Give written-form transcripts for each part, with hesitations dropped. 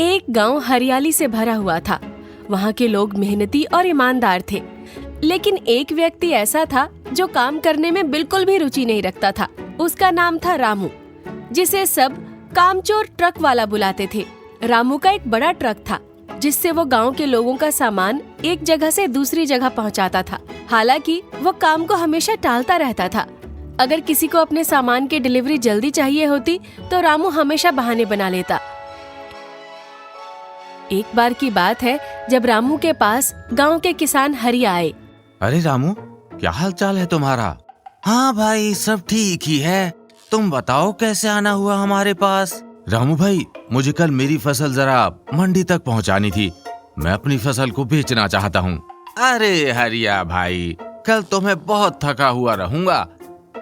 एक गांव हरियाली से भरा हुआ था। वहाँ के लोग मेहनती और ईमानदार थे, लेकिन एक व्यक्ति ऐसा था जो काम करने में बिल्कुल भी रुचि नहीं रखता था। उसका नाम था रामू, जिसे सब कामचोर ट्रक वाला बुलाते थे। रामू का एक बड़ा ट्रक था, जिससे वो गांव के लोगों का सामान एक जगह से दूसरी जगह पहुंचाता था। हालांकि वो काम को हमेशा टालता रहता था। अगर किसी को अपने सामान की डिलीवरी जल्दी चाहिए होती तो रामू हमेशा बहाने बना लेता। एक बार की बात है जब रामू के पास गांव के किसान हरिया आए। अरे रामू, क्या हाल चाल है तुम्हारा? हाँ भाई, सब ठीक ही है। तुम बताओ कैसे आना हुआ हमारे पास? रामू भाई, मुझे कल मेरी फसल जरा मंडी तक पहुंचानी थी। मैं अपनी फसल को बेचना चाहता हूँ। अरे हरिया भाई, कल तो मैं बहुत थका हुआ रहूंगा।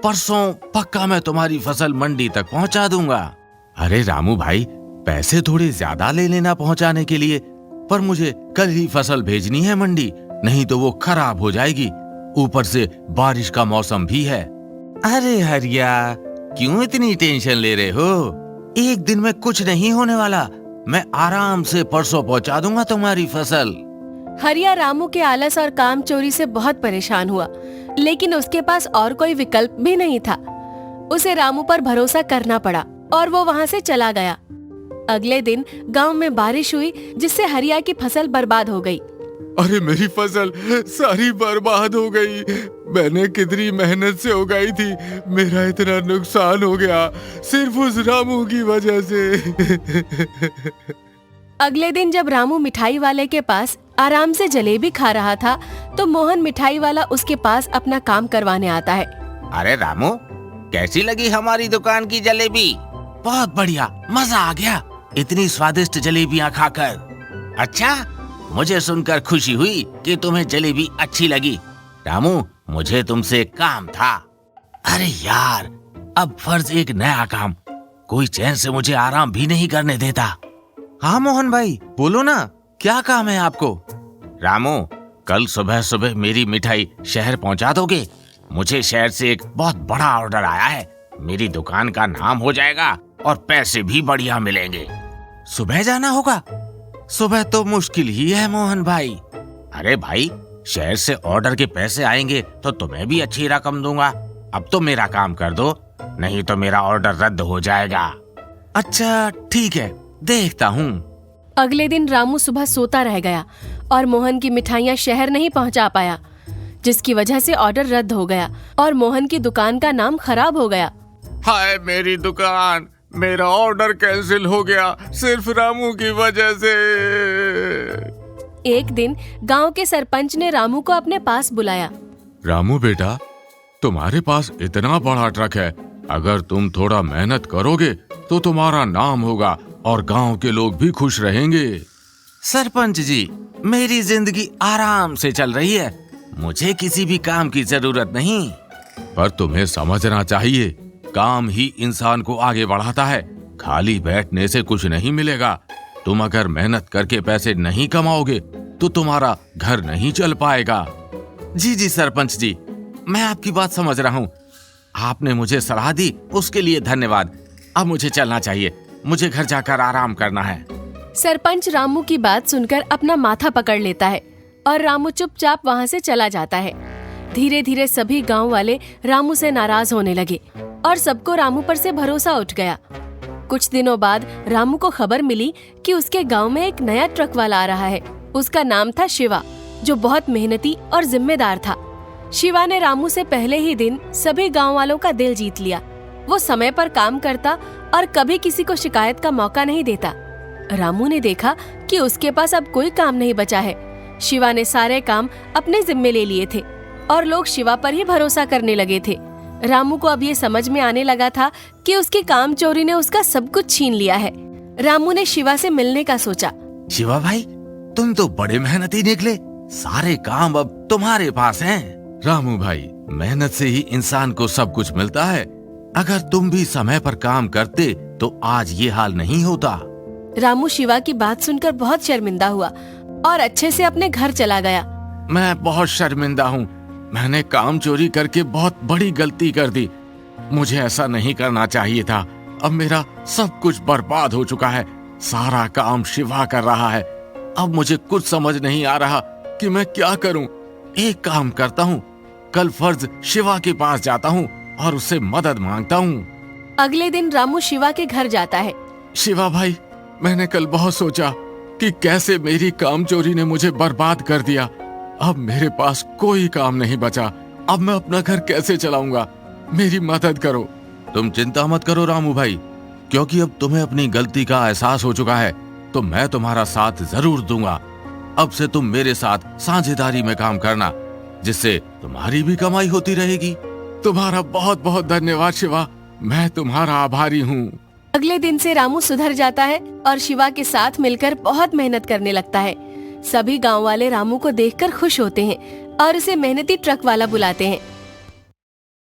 परसों पक्का मैं तुम्हारी फसल मंडी तक पहुंचा दूंगा। अरे रामू भाई, पैसे थोड़े ज्यादा ले लेना पहुंचाने के लिए, पर मुझे कल ही फसल भेजनी है मंडी, नहीं तो वो खराब हो जाएगी। ऊपर से बारिश का मौसम भी है। अरे हरिया, क्यों इतनी टेंशन ले रहे हो? एक दिन में कुछ नहीं होने वाला। मैं आराम से परसों पहुंचा दूंगा तुम्हारी फसल। हरिया रामू के आलस और काम चोरी से बहुत परेशान हुआ, लेकिन उसके पास और कोई विकल्प भी नहीं था। उसे रामू पर भरोसा करना पड़ा और वो वहाँ से चला गया। अगले दिन गांव में बारिश हुई, जिससे हरिया की फसल बर्बाद हो गई। अरे मेरी फसल सारी बर्बाद हो गई। मैंने कितनी मेहनत से उगाई थी, मेरा इतना नुकसान हो गया सिर्फ उस रामू की वजह से। अगले दिन जब रामू मिठाई वाले के पास आराम से जलेबी खा रहा था, तो मोहन मिठाई वाला उसके पास अपना काम करवाने आता है। अरे रामू, कैसी लगी हमारी दुकान की जलेबी? बहुत बढ़िया, मजा आ गया इतनी स्वादिष्ट जलेबियाँ खाकर। अच्छा, मुझे सुनकर खुशी हुई कि तुम्हें जलेबी अच्छी लगी। रामू, मुझे तुमसे काम था। अरे यार, अब फर्ज एक नया काम, कोई चैन से मुझे आराम भी नहीं करने देता। हाँ मोहन भाई, बोलो ना, क्या काम है आपको? रामू, कल सुबह सुबह मेरी मिठाई शहर पहुंचा दोगे? मुझे शहर से एक बहुत बड़ा ऑर्डर आया है। मेरी दुकान का नाम हो जाएगा और पैसे भी बढ़िया मिलेंगे। सुबह जाना होगा? सुबह तो मुश्किल ही है मोहन भाई। अरे भाई, शहर से ऑर्डर के पैसे आएंगे तो तुम्हें भी अच्छी रकम दूंगा। अब तो मेरा काम कर दो, नहीं तो मेरा ऑर्डर रद्द हो जाएगा। अच्छा ठीक है, देखता हूँ। अगले दिन रामू सुबह सोता रह गया और मोहन की मिठाइयाँ शहर नहीं पहुँचा पाया, जिसकी वजह से ऑर्डर रद्द हो गया और मोहन की दुकान का नाम खराब हो गया। हाय मेरी दुकान, मेरा ऑर्डर कैंसिल हो गया सिर्फ रामू की वजह से। एक दिन गांव के सरपंच ने रामू को अपने पास बुलाया। रामू बेटा, तुम्हारे पास इतना बड़ा ट्रक है, अगर तुम थोड़ा मेहनत करोगे तो तुम्हारा नाम होगा और गांव के लोग भी खुश रहेंगे। सरपंच जी, मेरी जिंदगी आराम से चल रही है, मुझे किसी भी काम की जरूरत नहीं। पर तुम्हें समझना चाहिए, काम ही इंसान को आगे बढ़ाता है, खाली बैठने से कुछ नहीं मिलेगा। तुम अगर मेहनत करके पैसे नहीं कमाओगे तो तुम्हारा घर नहीं चल पाएगा। जी जी सरपंच जी, मैं आपकी बात समझ रहा हूँ। आपने मुझे सलाह दी, उसके लिए धन्यवाद। अब मुझे चलना चाहिए, मुझे घर जाकर आराम करना है। सरपंच रामू की बात सुनकर अपना माथा पकड़ लेता है और रामू चुपचाप वहाँ से चला जाता है। धीरे धीरे सभी गांव वाले रामू से नाराज होने लगे और सबको रामू पर से भरोसा उठ गया। कुछ दिनों बाद रामू को खबर मिली कि उसके गांव में एक नया ट्रक वाला आ रहा है। उसका नाम था शिवा, जो बहुत मेहनती और जिम्मेदार था। शिवा ने रामू से पहले ही दिन सभी गांव वालों का दिल जीत लिया। वो समय पर काम करता और कभी किसी को शिकायत का मौका नहीं देता। रामू ने देखा कि उसके पास अब कोई काम नहीं बचा है। शिवा ने सारे काम अपने जिम्मे ले लिए थे और लोग शिवा पर ही भरोसा करने लगे थे। रामू को अब ये समझ में आने लगा था कि उसकी काम चोरी ने उसका सब कुछ छीन लिया है। रामू ने शिवा से मिलने का सोचा। शिवा भाई, तुम तो बड़े मेहनती निकले, सारे काम अब तुम्हारे पास हैं। रामू भाई, मेहनत से ही इंसान को सब कुछ मिलता है। अगर तुम भी समय पर काम करते तो आज ये हाल नहीं होता। रामू शिवा की बात सुनकर बहुत शर्मिंदा हुआ और अच्छे से अपने घर चला गया। मैं बहुत शर्मिंदा हूँ, मैंने काम चोरी करके बहुत बड़ी गलती कर दी। मुझे ऐसा नहीं करना चाहिए था। अब मेरा सब कुछ बर्बाद हो चुका है, सारा काम शिवा कर रहा है। अब मुझे कुछ समझ नहीं आ रहा कि मैं क्या करूं। एक काम करता हूं, कल फर्ज शिवा के पास जाता हूं और उससे मदद मांगता हूं। अगले दिन रामू शिवा के घर जाता है। शिवा भाई, मैंने कल बहुत सोचा कि कैसे मेरी कामचोरी ने मुझे बर्बाद कर दिया। अब मेरे पास कोई काम नहीं बचा। अब मैं अपना घर कैसे चलाऊंगा? मेरी मदद करो। तुम चिंता मत करो रामू भाई, क्योंकि अब तुम्हें अपनी गलती का एहसास हो चुका है, तो मैं तुम्हारा साथ जरूर दूंगा। अब से तुम मेरे साथ साझेदारी में काम करना, जिससे तुम्हारी भी कमाई होती रहेगी। तुम्हारा बहुत बहुत धन्यवाद शिवा, मैं तुम्हारा आभारी हूँ। अगले दिन से रामू सुधर जाता है और शिवा के साथ मिलकर बहुत मेहनत करने लगता है। सभी गांव वाले रामू को देखकर खुश होते हैं और उसे मेहनती ट्रक वाला बुलाते हैं।